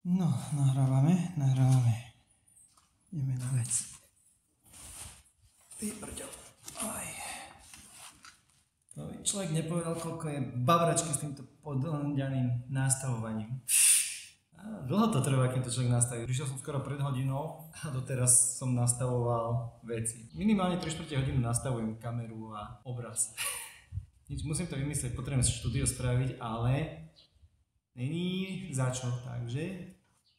No, nahrávame. Ideme na vec. Ty brďo. Aj. To by človek nepovedal, koľko je babračky s týmto podľaným nastavovaním. Dlho to trvá, keď to človek nastaví. Prišiel som skoro pred hodinou a doteraz som nastavoval veci. Minimálne 3/4 hodinu nastavujem kameru a obraz. Nič, musím to vymyslieť, potrebujem si štúdio spraviť, ale není za čo, takže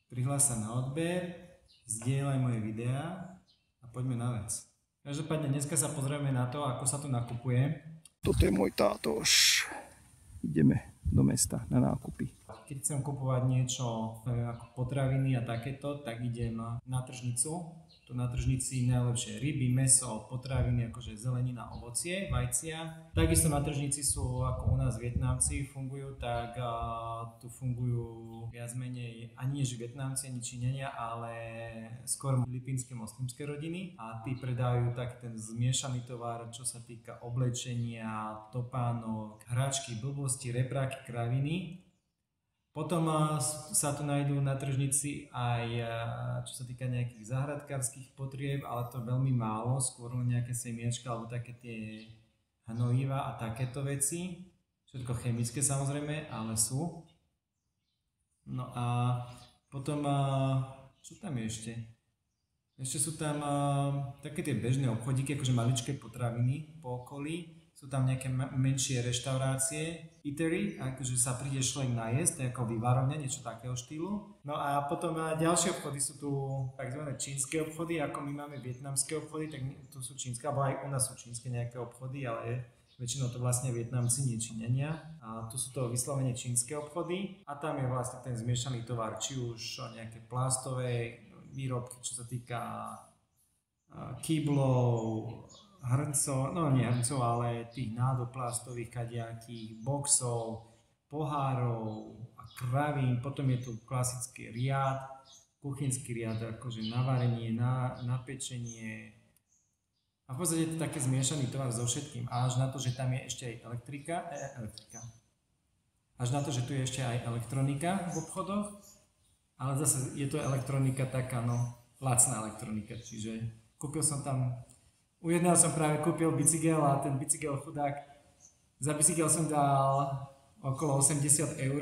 prihlás sa na odber, zdieľaj moje videá a poďme na vec. Každopádne dneska sa pozrieme na to, ako sa tu nakupuje. Toto je môj tátoš. Ideme do mesta na nákupy. Keď chcem kupovať niečo, neviem, ako potraviny a takéto, tak idem na tržnicu. Tu na tržnici najlepšie ryby, mäso, potraviny, akože zelenina, ovocie, vajcia. Takisto na tržnici sú, ako u nás Vietnamci fungujú, tak tu fungujú viac menej ani než Vietnamci, ani Číňania, ale skôr filipínske moslimské rodiny. A tí predávajú taký ten zmiešaný tovar, čo sa týka oblečenia, topánok, hračky, blbosti, repráky, kraviny. Potom sa tu nájdú na tržnici aj čo sa týka nejakých záhradkárskych potrieb, ale to veľmi málo, skôr nejaké semiačka alebo také tie hnojiva a takéto veci. Všetko chemické samozrejme, ale sú. No a potom, čo tam je ešte? Ešte sú tam také tie bežné obchodíky, akože maličké potraviny po okolí. Sú tam nejaké menšie reštaurácie, eatery, akože sa príde človek najesť, to je ako vývarovňa, niečo takého štýlu. No a potom ďalšie obchody sú tu tzv. Čínske obchody, ako my máme vietnamské obchody, tak tu sú čínske, alebo aj u nás sú čínske nejaké obchody, ale väčšinou to vlastne Vietnamci, nie Číňania. A tu sú to vyslovene čínske obchody a tam je vlastne ten zmiešaný tovar, či už nejaké plastové výrobky, čo sa týka kyblov, hrncov, no nie hrncov, ale tých nádoplastových kadejakých, boxov, pohárov a kravín. Potom je tu klasický riad, kuchynský riad, akože na varenie, na pečenie. A v podstate je to také zmiešaný tovar so všetkým. Až na to, že tam je ešte aj elektrika. Až na to, že tu je ešte aj elektronika v obchodoch. Ale zase je to elektronika taká, no, lacná elektronika. Čiže kúpil som tam. U jedného som práve kúpil bicykel a ten bicykel chudák, za bicykel som dal okolo 80 €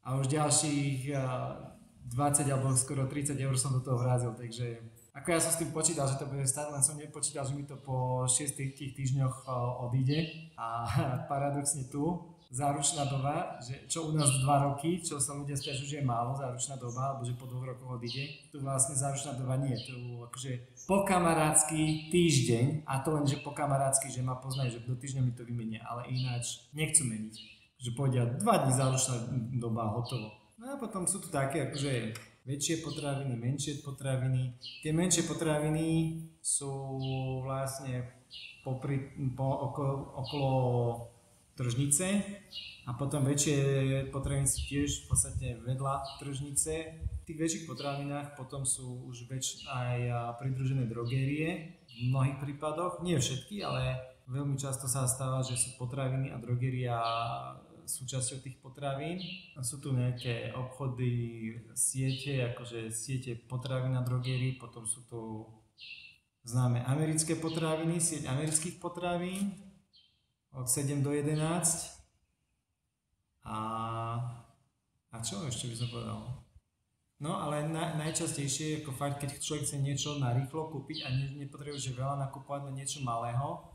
a už ďalších 20 alebo skoro 30 € som do toho vrázil, takže ako ja som s tým počítal, že to bude stáť, len som nepočítal, že mi to po 6 týždňoch odíde a paradoxne tu záručná doba, že čo u nás 2 roky, čo sa ľudia sťažujú, že je málo záručná doba, alebo že po 2 rokoch odíde, tu vlastne záručná doba nie, tu akože po kamarátsky týždeň, a to len, že po kamarátsky, že ma poznajú, že do týždňa mi to vymenia, ale ináč nechcú meniť, že povedia 2 dní záručná doba, hotovo. No a potom sú tu také akože väčšie potraviny, menšie potraviny. Tie menšie potraviny sú vlastne okolo tržnice a potom väčšie potraviny sú tiež v podstate vedľa tržnice. V tých väčších potravinách potom sú už aj pridružené drogérie v mnohých prípadoch, nie všetky, ale veľmi často sa stáva, že sú potraviny a drogéria súčasťou tých potravín. Sú tu nejaké obchody, siete, akože siete potravín a drogérií, potom sú tu známe americké potraviny, sieť amerických potravín od 7 do 11. A čo ešte by som povedal? No ale najčastejšie, ako fakt, keď človek chce niečo narýchlo kúpiť a nepotrebuje veľa nakupovať len niečo malého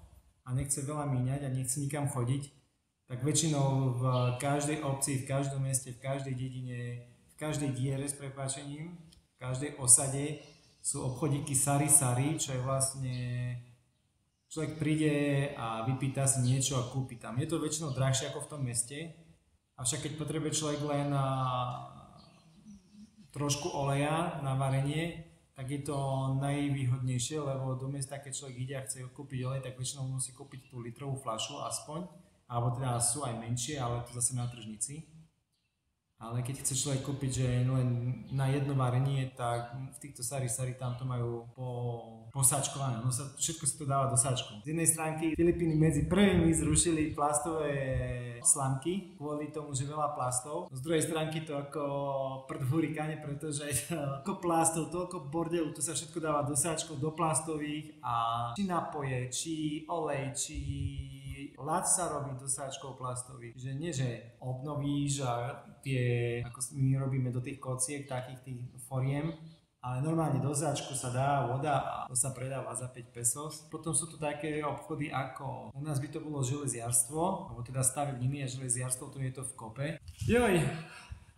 a nechce veľa míňať a nechce nikam chodiť, tak väčšinou v každej obci, v každom meste, v každej dedine, v každej diere s prepáčením, v každej osade sú obchodíky Sari Sari, čo je vlastne človek príde a vypýta si niečo a kúpi tam. Je to väčšinou drahšie ako v tom meste, avšak keď potrebuje človek len trošku oleja na varenie, tak je to najvýhodnejšie, lebo do mesta, keď človek ide a chce kúpiť olej, tak väčšinou musí kúpiť tú litrovú fľašu aspoň, alebo teda sú aj menšie, ale to zase na tržnici. Ale keď chce človek kúpiť, že len na jedno varenie, tak v týchto sari tam to majú posáčkované. No všetko sa to dáva do sáčku. Z jednej stránky Filipíny medzi prvými zrušili plastové slamky kvôli tomu, že veľa plastov. Z druhej stránky to ako prd v hurikáne, pretože toľko plastov, toľko bordelu, to sa všetko dáva do sáčkov, do plastových a či napoje, či olej, či ľad sa robí do sáčkov plastových. Že nie, že obnovíš a tie, ako my robíme do tých kociek, takých tých foriem, ale normálne do sáčku sa dá voda a to sa predáva za 5 pesos. Potom sú tu také obchody ako, u nás by to bolo železiarstvo, alebo teda stavebniny a železiarstvo, tu je to v kope. Joj,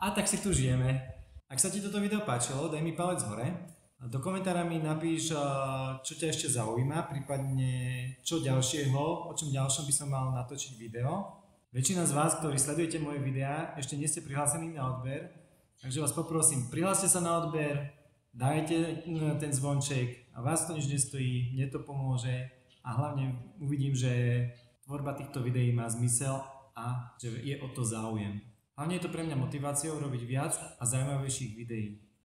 a tak si tu žijeme. Ak sa ti toto video páčilo, daj mi palec hore. Do komentára mi napíš, čo ťa ešte zaujíma, prípadne čo ďalšieho, o čom ďalšom by som mal natočiť video. Väčšina z vás, ktorí sledujete moje videá, ešte nie ste prihlásení na odber, takže vás poprosím, prihláste sa na odber, dajte ten zvonček a vás to nič nestojí, mne to pomôže a hlavne uvidím, že tvorba týchto videí má zmysel a že je o to záujem. Hlavne je to pre mňa motiváciou robiť viac a zaujímavejších videí.